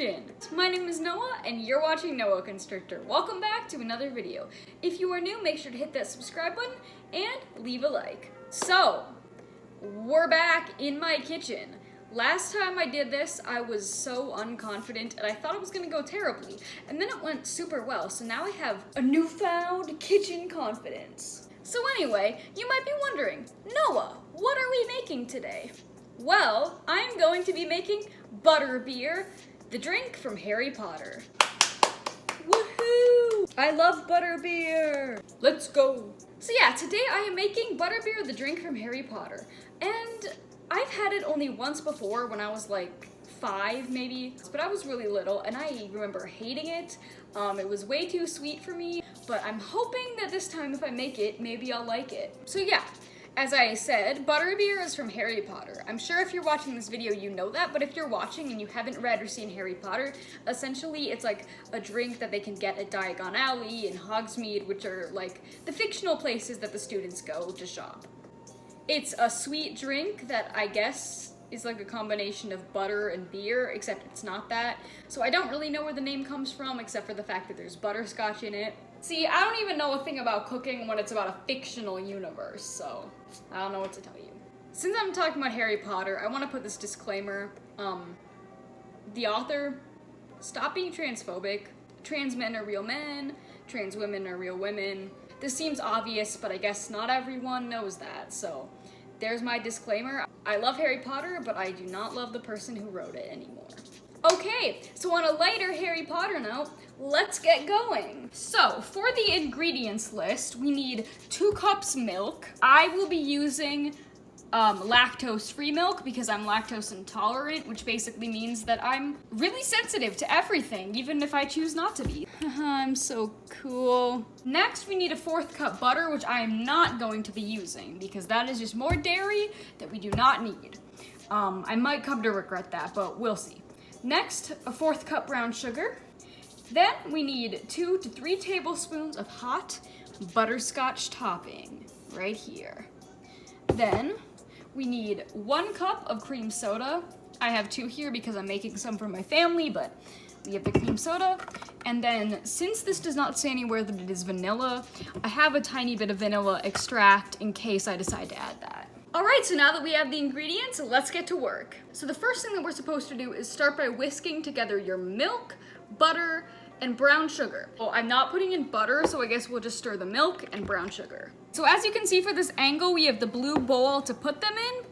kitchen. My name is Noah and you're watching Noah Constrictor. Welcome back to another video. If you are new, make sure to hit that subscribe button and leave a like. So, we're back in my kitchen. Last time I did this, I was so unconfident and I thought it was gonna go terribly. And then it went super well, so now I have a newfound kitchen confidence. So anyway, you might be wondering, Noah, what are we making today? Well, I'm going to be making butterbeer, the drink from Harry Potter. Woohoo! I love butterbeer! Let's go! So yeah, today I am making butterbeer, the drink from Harry Potter. And I've had it only once before when I was like 5 maybe, but I was really little and I remember hating it. It was way too sweet for me, but I'm hoping that this time if I make it, maybe I'll like it. So yeah. As I said, butterbeer is from Harry Potter. I'm sure if you're watching this video, you know that, but if you're watching and you haven't read or seen Harry Potter, essentially it's like a drink that they can get at Diagon Alley and Hogsmeade, which are like the fictional places that the students go to shop. It's a sweet drink that I guess is like a combination of butter and beer, except it's not that. So I don't really know where the name comes from, except for the fact that there's butterscotch in it. See, I don't even know a thing about cooking when it's about a fictional universe, so I don't know what to tell you. Since I'm talking about Harry Potter, I want to put this disclaimer. The author, stop being transphobic. Trans men are real men, trans women are real women. This seems obvious, but I guess not everyone knows that, so there's my disclaimer. I love Harry Potter, but I do not love the person who wrote it anymore. Okay, so on a lighter Harry Potter note, let's get going. So, for the ingredients list, we need 2 cups milk. I will be using lactose-free milk because I'm lactose intolerant, which basically means that I'm really sensitive to everything, even if I choose not to be. I'm so cool. Next, we need a 4th cup butter, which I am not going to be using because that is just more dairy that we do not need. I might come to regret that, but we'll see. Next, a 4th cup brown sugar. Then we need 2 to 3 tablespoons of hot butterscotch topping right here. Then we need 1 cup of cream soda. I have 2 here because I'm making some for my family, but we have the cream soda. And then since this does not say anywhere that it is vanilla, I have a tiny bit of vanilla extract in case I decide to add that. Alright, so now that we have the ingredients, let's get to work. So the first thing that we're supposed to do is start by whisking together your milk, butter, and brown sugar. Well, I'm not putting in butter, so I guess we'll just stir the milk and brown sugar. So as you can see for this angle, we have the blue bowl to put them in,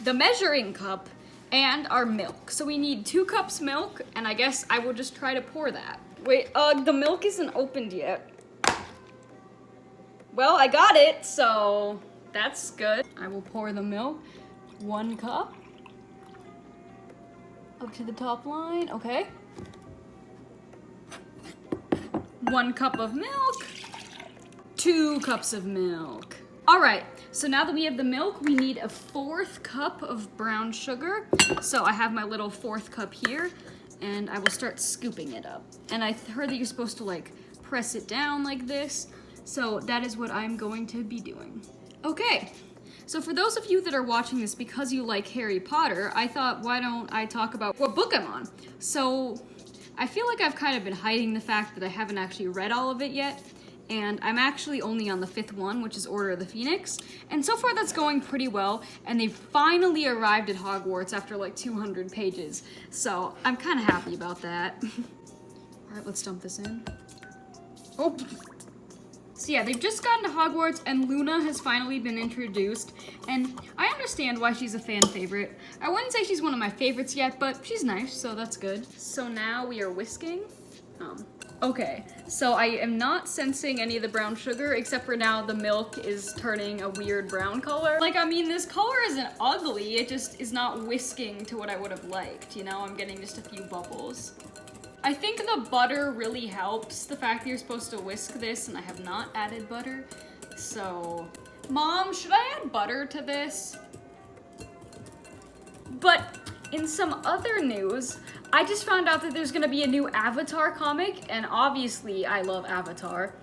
the measuring cup, and our milk. So we need 2 cups milk, and I guess I will just try to pour that. Wait, the milk isn't opened yet. Well, I got it, so that's good. I will pour the milk, 1 cup, up to the top line, okay. 1 cup of milk, 2 cups of milk. All right, so now that we have the milk, we need a 4th cup of brown sugar. So I have my little 4th cup here, and I will start scooping it up. And I heard that you're supposed to like press it down like this. So that is what I'm going to be doing. Okay, so for those of you that are watching this because you like Harry Potter, I thought, why don't I talk about what book I'm on? So I feel like I've kind of been hiding the fact that I haven't actually read all of it yet, and I'm actually only on the 5th one, which is Order of the Phoenix, and so far that's going pretty well, and they finally arrived at Hogwarts after like 200 pages, so I'm kind of happy about that. All right, let's dump this in. Oh. So yeah, they've just gotten to Hogwarts and Luna has finally been introduced, and I understand why she's a fan favorite. I wouldn't say she's one of my favorites yet, but she's nice, so that's good. So now we are whisking. Okay, so I am not sensing any of the brown sugar, except for now the milk is turning a weird brown color. Like, I mean, this color isn't ugly, it just is not whisking to what I would have liked, you know? I'm getting just a few bubbles. I think the butter really helps, the fact that you're supposed to whisk this, and I have not added butter. So, Mom, should I add butter to this? But in some other news, I just found out that there's gonna be a new Avatar comic, and obviously I love Avatar.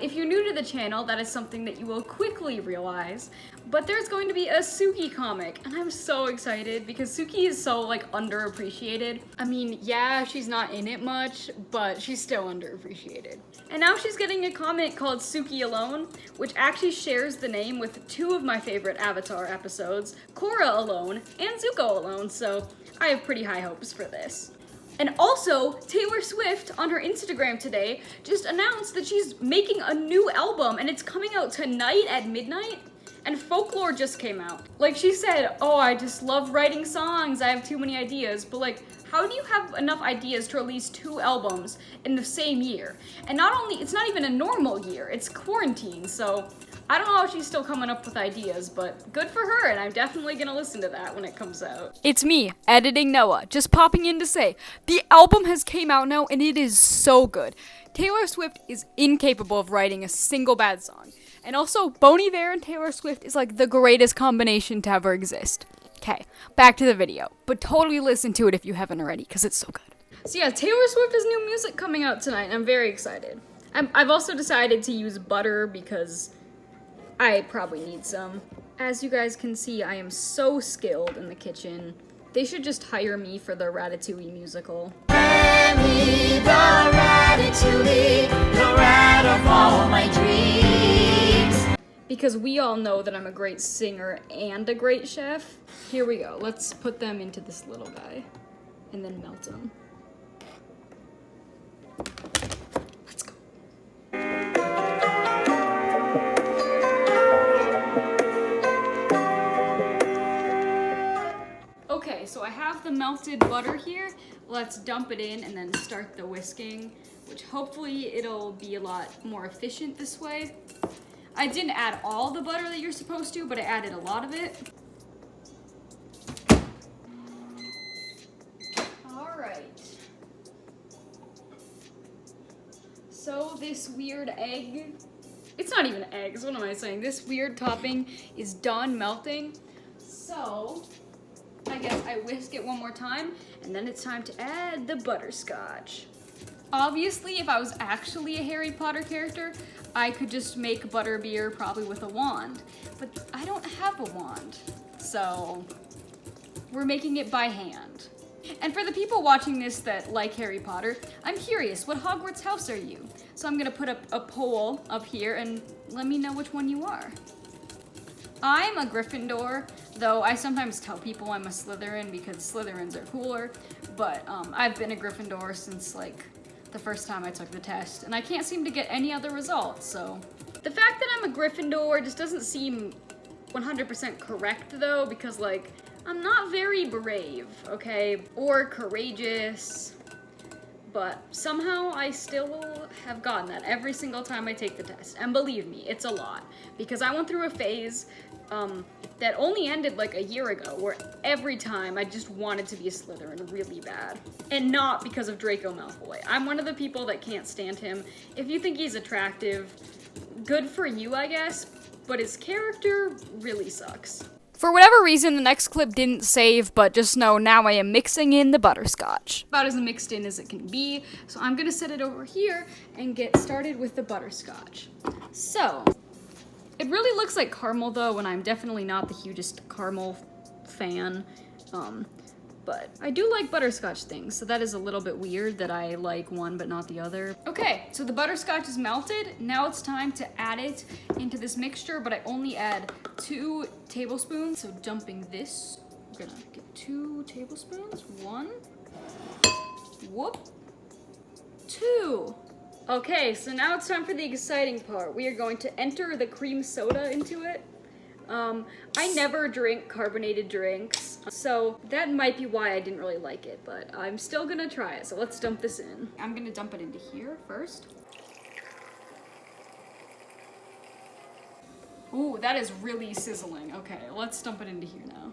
If you're new to the channel, that is something that you will quickly realize, but there's going to be a Suki comic, and I'm so excited because Suki is so like underappreciated. I mean, yeah, she's not in it much, but she's still underappreciated. And now she's getting a comic called Suki Alone, which actually shares the name with two of my favorite Avatar episodes, Korra Alone and Zuko Alone, so I have pretty high hopes for this. And also, Taylor Swift on her Instagram today just announced that she's making a new album and it's coming out tonight at midnight. And Folklore just came out. Like she said, oh, I just love writing songs, I have too many ideas. But like, how do you have enough ideas to release 2 albums in the same year? And not only, it's not even a normal year, it's quarantine, so I don't know how she's still coming up with ideas, but good for her, and I'm definitely gonna listen to that when it comes out. It's me, Editing Noah, just popping in to say, the album has came out now, and it is so good. Taylor Swift is incapable of writing a single bad song. And also, Bon Iver and Taylor Swift is like the greatest combination to ever exist. Okay, back to the video, but totally listen to it if you haven't already, because it's so good. So yeah, Taylor Swift has new music coming out tonight, and I'm very excited. I've also decided to use butter because I probably need some. As you guys can see, I am so skilled in the kitchen. They should just hire me for the Ratatouille musical. Me the Ratatouille, the rat of all my dreams. Because we all know that I'm a great singer and a great chef. Here we go. Let's put them into this little guy and then melt them. Let's go. Okay, so I have the melted butter here. Let's dump it in and then start the whisking, which hopefully it'll be a lot more efficient this way. I didn't add all the butter that you're supposed to, but I added a lot of it. All right. So this weird egg, it's not even eggs, what am I saying? This weird topping is done melting. So I guess I whisk it one more time, and then it's time to add the butterscotch. Obviously, if I was actually a Harry Potter character, I could just make butterbeer probably with a wand, but I don't have a wand, so we're making it by hand. And for the people watching this that like Harry Potter, I'm curious, what Hogwarts house are you? So I'm gonna put up a poll up here and let me know which one you are. I'm a Gryffindor, though I sometimes tell people I'm a Slytherin because Slytherins are cooler, but I've been a Gryffindor since like the first time I took the test, and I can't seem to get any other results, so. The fact that I'm a Gryffindor just doesn't seem 100% correct though, because like, I'm not very brave, okay? Or courageous, but somehow I still have gotten that every single time I take the test. And believe me, it's a lot, because I went through a phase that only ended like a year ago, where every time I just wanted to be a Slytherin really bad. And not because of Draco Malfoy. I'm one of the people that can't stand him. If you think he's attractive, good for you, I guess, but his character really sucks. For whatever reason, the next clip didn't save, but just know now I am mixing in the butterscotch. About as mixed in as it can be, so I'm gonna set it over here and get started with the butterscotch. So, it really looks like caramel though, and I'm definitely not the hugest caramel fan, but I do like butterscotch things, so that is a little bit weird that I like one but not the other. Okay, so the butterscotch is melted. Now it's time to add it into this mixture, but I only add 2 tablespoons. So dumping this, we're gonna get 2 tablespoons. 1, whoop, 2. Okay, so now it's time for the exciting part. We are going to enter the cream soda into it. I never drink carbonated drinks, so that might be why I didn't really like it, but I'm still gonna try it, so let's dump this in. I'm gonna dump it into here first. Ooh, that is really sizzling. Okay, let's dump it into here now.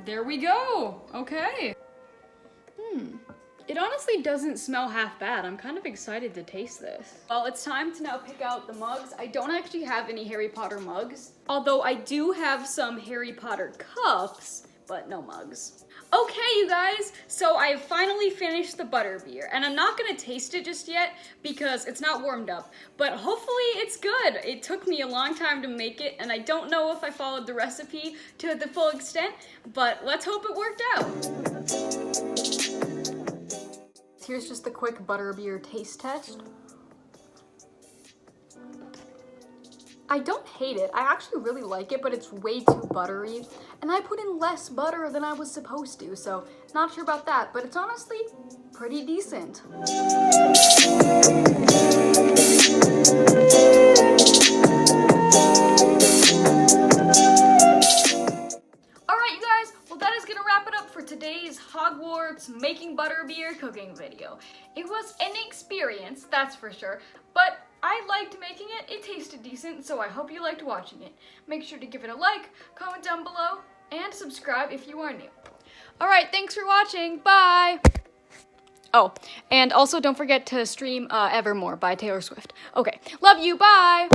There we go! Okay. It honestly doesn't smell half bad. I'm kind of excited to taste this. Well, it's time to now pick out the mugs. I don't actually have any Harry Potter mugs, although I do have some Harry Potter cups, but no mugs. Okay, you guys, so I have finally finished the butterbeer, and I'm not gonna taste it just yet because it's not warmed up, but hopefully it's good. It took me a long time to make it, and I don't know if I followed the recipe to the full extent, but let's hope it worked out. Here's just a quick butterbeer taste test. I don't hate it. I actually really like it, but it's way too buttery. And I put in less butter than I was supposed to, so not sure about that, but it's honestly pretty decent. Alright, you guys, well that is gonna wrap it up for today's Hogwarts making butterbeer cooking video. It was an experience, that's for sure, but I liked making it. It tasted decent, so I hope you liked watching it. Make sure to give it a like, comment down below, and subscribe if you are new. Alright, thanks for watching. Bye! Oh, and also don't forget to stream Evermore by Taylor Swift. Okay, love you, bye!